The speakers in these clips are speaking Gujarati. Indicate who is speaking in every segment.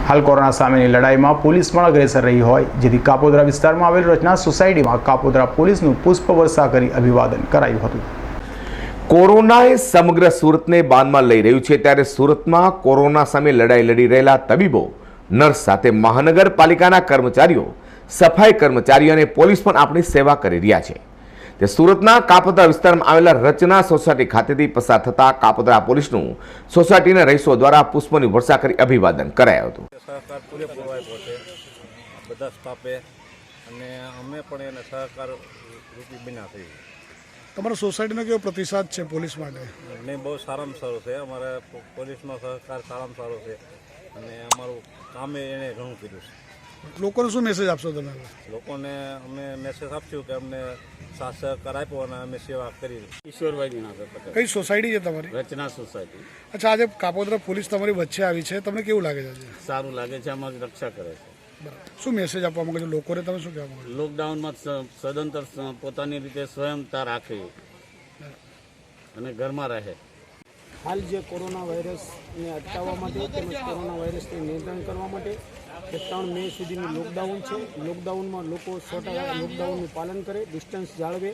Speaker 1: હાલ કોરોના સામેની લડાઈમાં પોલીસ પણ અગ્રેસર રહી હોય, જેથી કાપોદ્રા વિસ્તારમાં આવેલ રચના સોસાયટીમાં કાપોદ્રા પોલીસનું પુષ્પવર્ષા કરી અભિવાદન કરાયું હતું।
Speaker 2: કોરોનાએ સમગ્ર સુરતને બાંધમાં લઈ રહ્યું છે, ત્યારે સુરતમાં કોરોના સામે લડાઈ લડી રહેલા તબીબો, નર્સ સાથે મહાનગરપાલિકાના કર્મચારીઓ, સફાઈ કર્મચારીઓ અને પોલીસ પણ આપણી સેવા કરી રહ્યા છે। તે સુરતના કાપોદ્રા વિસ્તારમાં આવેલા રચના સોસાયટી ખાતેથી પસાર થતા કાપોદ્રા પોલીસનું સોસાયટીના રહીશો દ્વારા પુષ્પોની વર્ષા કરી અભિવાદન કરાયું હતું।
Speaker 3: સહકાર પૂરેપૂરો આપ્યો છે બધા સ્ટાફે અને અમે પણ એને સહકાર રૂપી બન્યા છીએ।
Speaker 4: તમારા સોસાયટીનો કેવો પ્રતિસાદ છે પોલીસ માટે?
Speaker 3: ને બહુ સારામાં સારું છે, અમારે પોલીસનો સહકાર સારામાં સારો છે અને અમારું કામે એને ઘણું કર્યું છે।
Speaker 4: લોકોને શું મેસેજ આપશો તમે?
Speaker 3: લોકોને અમે મેસેજ આપશું કે અમને સાથ સહકાર આપ્યો અને અમે સેવા કરી।
Speaker 5: ઈશ્વરભાઈ નાગર પટેલ,
Speaker 4: કઈ સોસાયટી છે તમારી?
Speaker 5: રચના સોસાયટી।
Speaker 4: અચ્છા, આજે કાપોદ્રા પોલીસ તમારી વચ્ચે આવી છે, તમને કેવું લાગે છે?
Speaker 5: સારું લાગે છે, અમારી રક્ષા કરે છે।
Speaker 4: બરાબર, શું મેસેજ આપવા માંગો છો લોકોને? તમે શું કહેવા માંગો છો?
Speaker 5: લોકડાઉનમાં સદંતર પોતાની રીતે સ્વયંતા રાખે અને ઘરમાં રહે।
Speaker 6: હાલ જે કોરોના વાયરસને અટકાવવા માટે તેમજ કોરોના વાયરસને નિયંત્રણ કરવા માટે 3 મે સુધીનું લોકડાઉન છે। લોકડાઉનમાં લોકો 100% લોકડાઉનનું પાલન કરે, ડિસ્ટન્સ જાળવે,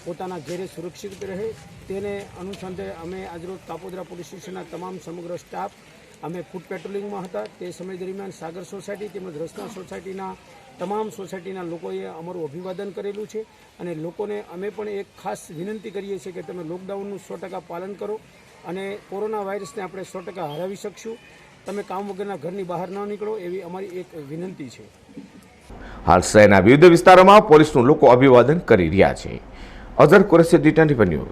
Speaker 6: પોતાના ઘેરે સુરક્ષિત રહે, તેને અનુસંધાને અમે આજરોજ કાપોદ્રા પોલીસ સ્ટેશનના તમામ સમગ્ર સ્ટાફ અમે ફૂટ પેટ્રોલિંગમાં હતા। તે સમય દરમિયાન સાગર સોસાયટી તેમજ રચના સોસાયટીના તમામ સોસાયટીના લોકોએ અમારું અભિવાદન કરેલું છે અને લોકોને અમે પણ એક ખાસ વિનંતી કરીએ છીએ કે તમે લોકડાઉનનું 100% પાલન કરો અને કોરોના વાયરસને આપણે 100% હરાવી શકશું। તમે કામ વગરના ઘરની બહાર ન નીકળો એવી અમારી એક વિનંતી છે।
Speaker 2: હાલ શહેરના વિવિધ વિસ્તારોમાં પોલીસનું લોકો અભિવાદન કરી રહ્યા છે। Azhar Qureshi, D24 news.